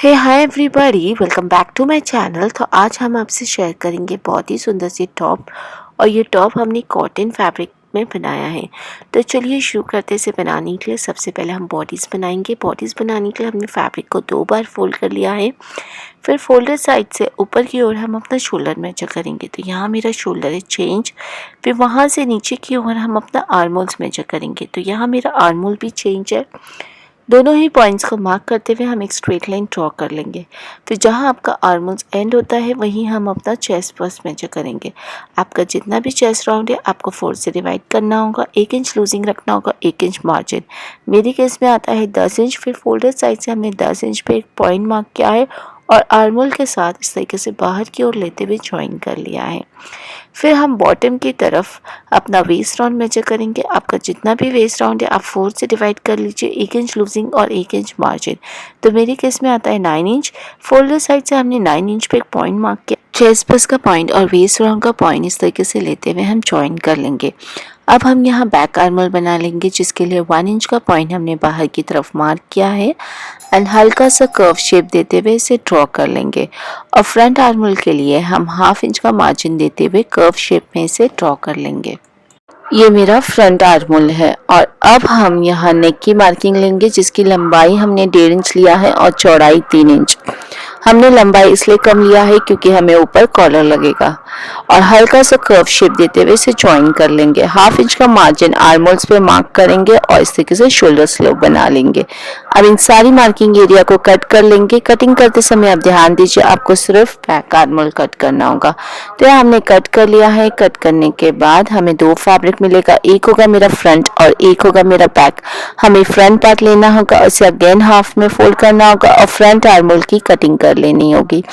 Hey hi everybody, welcome back to my channel. तो आज हम आपसे शेयर करेंगे बहुत ही सुंदर सी टॉप। और ये टॉप हमने कॉटन फैब्रिक में बनाया है। तो चलिए शुरू करते हैं। इसे बनाने के लिए सबसे पहले हम बॉडीज़ बनाएंगे। बॉडीज़ बनाने के लिए हमने फैब्रिक को 2 बार फोल्ड कर लिया है। फिर फोल्डर साइड से ऊपर की ओर हम अपना शोल्डर मेजर करेंगे। तो यहाँ मेरा शोल्डर है चेंज। फिर वहाँ से नीचे की ओर हम अपना आर्म होल्स मेजर करेंगे। तो यहाँ मेरा आर्म होल भी चेंज है। दोनों ही पॉइंट्स को मार्क करते हुए हम एक स्ट्रेट लाइन ड्रॉ कर लेंगे। फिर जहां आपका आर्म होल्स एंड होता है वहीं हम अपना चेस्ट फर्स्ट मेजर करेंगे। आपका जितना भी चेस्ट राउंड है आपको 4 से डिवाइड करना होगा। 1 इंच लूजिंग रखना होगा, 1 इंच मार्जिन। मेरे केस में आता है 10 इंच। फिर फोल्डर साइड से हमने 10 इंच पे एक पॉइंट मार्क किया है और आर्म होल के साथ इस तरीके से बाहर की ओर लेते हुए ज्वाइन कर लिया है। फिर हम बॉटम की तरफ अपना वेस्ट राउंड मेजर करेंगे। आपका जितना भी वेस्ट राउंड है आप 4 से डिवाइड कर लीजिए, 1 इंच लूजिंग और 1 इंच मार्जिन। तो मेरे केस में आता है 9 इंच। फोल्डर साइड से हमने 9 इंच पे एक पॉइंट मार्क किया। चेस्ट बस का पॉइंट और वेस्ट राउंड का पॉइंट इस तरीके से लेते हुए हम ज्वाइन कर लेंगे। अब हम यहाँ बैक आर्म होल बना लेंगे, जिसके लिए 1 इंच का पॉइंट हमने बाहर की तरफ मार्क किया है एंड हल्का सा कर्व शेप देते हुए इसे ड्रॉ कर लेंगे। और फ्रंट आर्म होल के लिए हम 1/2 इंच का मार्जिन देते हुए कर्व शेप में इसे ड्रॉ कर लेंगे। ये मेरा फ्रंट आर्म होल है। और अब हम यहाँ नेक की मार्किंग लेंगे, जिसकी लंबाई हमने 1.5 इंच लिया है और चौड़ाई 3 इंच। हमने लंबाई इसलिए कम लिया है क्योंकि हमें ऊपर कॉलर लगेगा। और हल्का सा कर्व शेप देते हुए इसे ज्वाइन कर लेंगे। 1/2 इंच का मार्जिन आर्म होल्स पे मार्क करेंगे और इस तरीके से शोल्डर स्लोप बना लेंगे। अब इन सारी मार्किंग एरिया को कट कर लेंगे। कटिंग करते समय आप ध्यान दीजिए, आपको सिर्फ बैक आर्म होल कट करना होगा। तो यह हमने कट कर लिया है। कट करने के बाद हमें 2 फैब्रिक मिलेगा, एक होगा मेरा फ्रंट और एक होगा मेरा बैक। हमें फ्रंट पार्ट लेना होगा, उसे अगेन हाफ में फोल्ड करना होगा और फ्रंट आर्म होल की कटिंग कर लेनी होगी।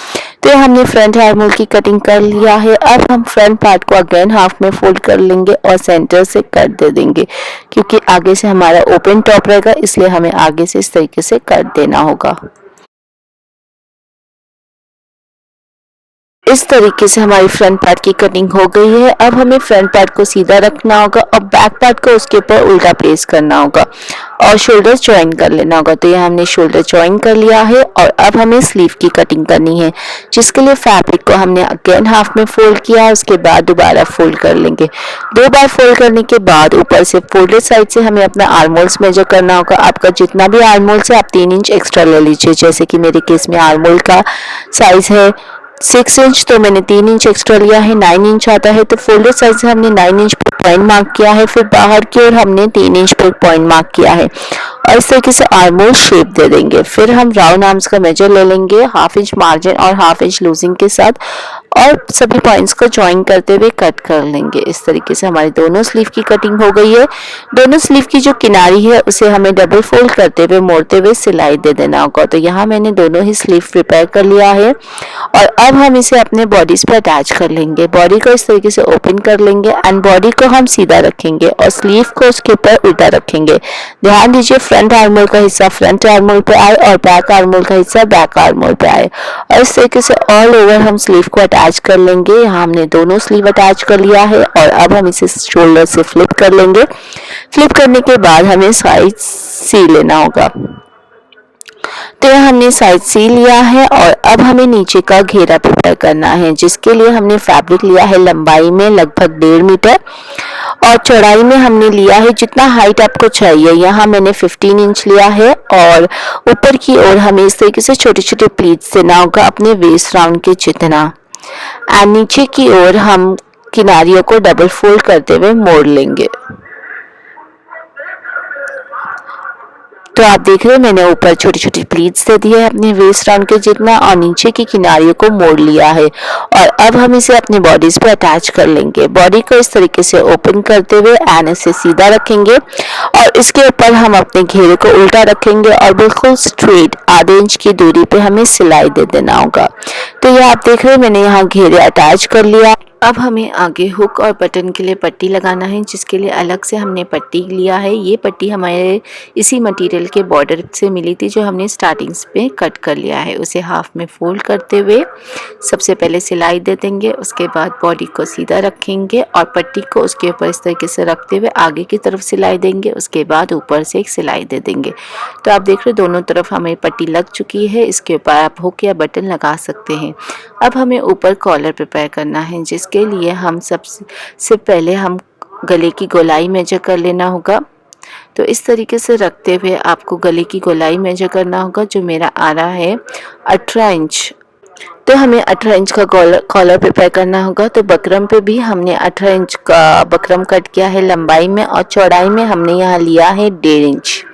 तो हमने फ्रंट आर्म होल की कटिंग कर लिया है। अब हम फ्रंट पार्ट को अगेन हाफ में फोल्ड कर लेंगे और सेंटर से कट दे देंगे, क्योंकि आगे से हमारा ओपन टॉप रहेगा, इसलिए हमें आगे से इस तरीके से कट देना होगा। इस तरीके से हमारी फ्रंट पार्ट की कटिंग हो गई है। अब हमें फ्रंट पार्ट को सीधा रखना होगा और बैक पार्ट को उसके ऊपर उल्टा प्लेस करना होगा और शोल्डर ज्वाइन कर लेना होगा। तो यहाँ हमने शोल्डर ज्वाइन कर लिया है। और अब हमें स्लीव की कटिंग करनी है, जिसके लिए फैब्रिक को हमने अगेन हाफ में फोल्ड किया, उसके बाद दोबारा फोल्ड कर लेंगे। 2 बार फोल्ड करने के बाद ऊपर से फोल्डेड साइड से हमें अपना आर्म होल्स मेजर करना होगा। आपका जितना भी आर्म होल्स है आप 3 इंच एक्स्ट्रा ले लीजिए। जैसे कि मेरे केस में आर्म होल का साइज है 6 इंच, तो मैंने 3 इंच एक्स्ट्रा लिया है। 9 इंच आता है। तो फोल्डर साइज से हमने 9 इंच पर पॉइंट मार्क किया है। फिर बाहर की ओर हमने 3 इंच पर पॉइंट मार्क किया है और इस तरीके से आर्म होल शेप दे देंगे। फिर हम राउंड आर्म्स का मेजर ले लेंगे 1/2 इंच मार्जिन और 1/2 इंच लूजिंग के साथ और सभी पॉइंट्स को ज्वाइन करते हुए कट कर लेंगे। इस तरीके से हमारी दोनों स्लीव की कटिंग हो गई है। दोनों स्लीव की जो किनारी है उसे हमें डबल फोल्ड करते हुए मोड़ते हुए सिलाई दे देना होगा। तो यहाँ मैंने दोनों ही स्लीव प्रिपेयर कर लिया है और अब हम इसे अपने बॉडीज पर अटैच कर लेंगे। बॉडी को इस तरीके से ओपन कर लेंगे एंड बॉडी को हम सीधा रखेंगे और स्लीव को उसके ऊपर उल्टा रखेंगे। ध्यान दीजिए, फ्रंट आर्म होल का हिस्सा फ्रंट आर्म होल पे आए और बैक आर्म होल का हिस्सा बैक आर्म होल पे आए। और इस तरीके से ऑल ओवर हम स्लीव को अटैच कर लेंगे। यहाँ हमने दोनों स्लीव अटैच कर लिया है और अब हम इसे शोल्डर से फ्लिप कर लेंगे। फ्लिप करने के बाद हमें साइज सी लेना होगा। तो यह हमने साइज सी लिया है और अब हमें नीचे का घेरा प्रिपेयर करना है, जिसके लिए हमने फैब्रिक लिया है लंबाई में लगभग 1.5 मीटर और चौड़ाई में हमने लिया है जितना हाइट आपको चाहिए। यहाँ मैंने 15 इंच लिया है और ऊपर की ओर हमें इस तरीके से छोटे छोटे प्लीट्स देना होगा अपने वेस्ट राउंड के जितना। एंड नीचे की ओर हम किनारियों को डबल फोल्ड करते हुए मोड़ लेंगे। तो आप देख रहे हैं मैंने ऊपर छोटी छोटी प्लीट्स दे दी है अपने वेस्ट राउंड के जितना और नीचे की किनारियों को मोड़ लिया है। और अब हम इसे अपने बॉडीज पे अटैच कर लेंगे। बॉडी को इस तरीके से ओपन करते हुए एंड इसे सीधा रखेंगे और इसके ऊपर हम अपने घेरे को उल्टा रखेंगे और बिल्कुल स्ट्रेट आधे इंच की दूरी पे हमें सिलाई दे देना होगा। तो ये आप देख रहे हैं मैंने यहाँ घेरे अटैच कर लिया। अब हमें आगे हुक और बटन के लिए पट्टी लगाना है, जिसके लिए अलग से हमने पट्टी लिया है। ये पट्टी हमारे इसी मटेरियल के बॉर्डर से मिली थी जो हमने स्टार्टिंग में कट कर लिया है। उसे हाफ में फोल्ड करते हुए सबसे पहले सिलाई दे देंगे, उसके बाद बॉडी को सीधा रखेंगे और पट्टी को उसके ऊपर इस तरीके से रखते हुए आगे की तरफ सिलाई देंगे, उसके बाद ऊपर से एक सिलाई दे देंगे। तो आप देख रहे हो दोनों तरफ हमें पट्टी लग चुकी है। इसके ऊपर आप हुक या बटन लगा सकते हैं। अब हमें ऊपर कॉलर प्रिपेयर करना है, जिसके लिए हम सबसे पहले हम गले की गोलाई मेजर कर लेना होगा। तो इस तरीके से रखते हुए आपको गले की गोलाई मेजर करना होगा, जो मेरा आ रहा है 18 इंच। तो हमें 18 इंच का कॉलर प्रिपेयर करना होगा। तो बकरम पे भी हमने 18 इंच का बकरम कट किया है लंबाई में, और चौड़ाई में हमने यहाँ लिया है 1.5 इंच।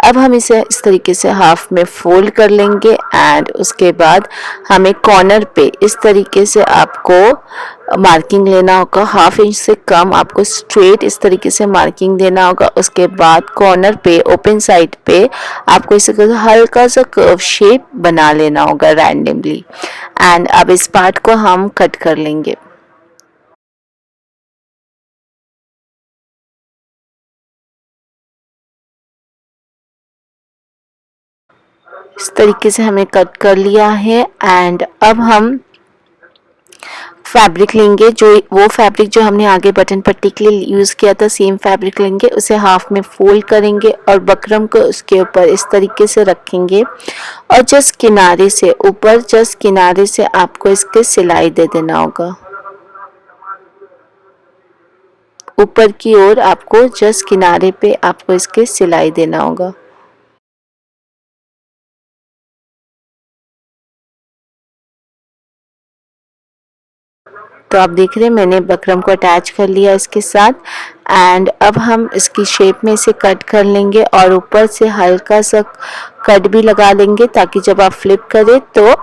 अब हम इसे इस तरीके से हाफ में फोल्ड कर लेंगे एंड उसके बाद हमें कॉर्नर पे इस तरीके से आपको मार्किंग लेना होगा। हाफ इंच से कम आपको स्ट्रेट इस तरीके से मार्किंग देना होगा। उसके बाद कॉर्नर पे ओपन साइड पे आपको इसे हल्का सा कर्व शेप बना लेना होगा रैंडमली। एंड अब इस पार्ट को हम कट कर लेंगे। इस तरीके से हमें कट कर लिया है एंड अब हम फैब्रिक लेंगे, जो वो फैब्रिक जो हमने आगे बटन पट्टी के लिए यूज़ किया था, सेम फैब्रिक लेंगे, उसे हाफ में फोल्ड करेंगे और बकरम को उसके ऊपर इस तरीके से रखेंगे और जस्ट किनारे से ऊपर जस्ट किनारे से आपको इसके सिलाई दे देना होगा। ऊपर की ओर आपको जस्ट किनारे पे आपको इसके सिलाई देना होगा। तो आप देख रहे हैं मैंने बकरम को अटैच कर लिया इसके साथ एंड अब हम इसकी शेप में इसे कट कर लेंगे और ऊपर से हल्का सा कट भी लगा देंगे, ताकि जब आप फ्लिप करें तो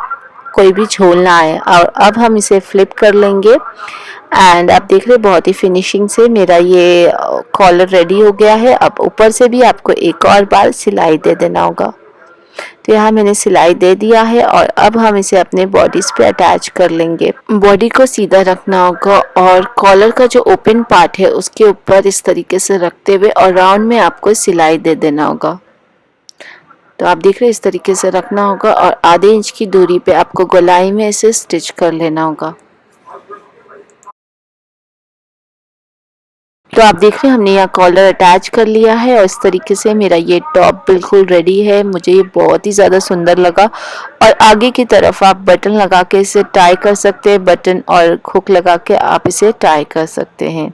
कोई भी झोल ना आए। और अब हम इसे फ्लिप कर लेंगे एंड आप देख रहे हैं बहुत ही फिनिशिंग से मेरा ये कॉलर रेडी हो गया है। अब ऊपर से भी आपको एक और बार सिलाई दे देना होगा। तो यहाँ मैंने सिलाई दे दिया है और अब हम इसे अपने बॉडीज पे अटैच कर लेंगे। बॉडी को सीधा रखना होगा और कॉलर का जो ओपन पार्ट है उसके ऊपर इस तरीके से रखते हुए और राउंड में आपको सिलाई दे देना होगा। तो आप देख रहे हैं इस तरीके से रखना होगा और आधे इंच की दूरी पे आपको गोलाई में इसे स्टिच कर लेना होगा। तो आप देख रहे हैं हमने यहाँ कॉलर अटैच कर लिया है और इस तरीके से मेरा ये टॉप बिल्कुल रेडी है। मुझे ये बहुत ही ज़्यादा सुंदर लगा और आगे की तरफ आप बटन लगा के इसे टाई कर सकते हैं, बटन और हुक लगा के आप इसे टाई कर सकते हैं।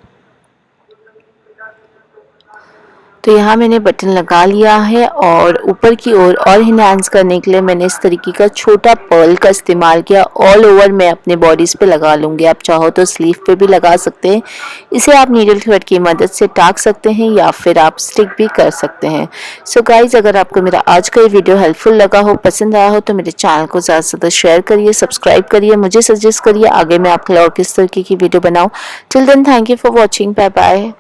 तो यहाँ मैंने बटन लगा लिया है और ऊपर की ओर और इन्हांस करने के लिए मैंने इस तरीके का छोटा पर्ल का इस्तेमाल किया। ऑल ओवर मैं अपने बॉडीज़ पे लगा लूँगी, आप चाहो तो स्लीव पे भी लगा सकते हैं। इसे आप नीडल थ्रेड की मदद से टाक सकते हैं या फिर आप स्टिक भी कर सकते हैं। सो गाइज, अगर आपको मेरा आज का ये वीडियो हेल्पफुल लगा हो, पसंद आया हो, तो मेरे चैनल को ज़्यादा से ज़्यादा शेयर करिए, सब्सक्राइब करिए, मुझे सजेस्ट करिए आगे मैं आपके लिए और किस तरीके की वीडियो बनाऊँ। Till then thank you for watching, bye bye.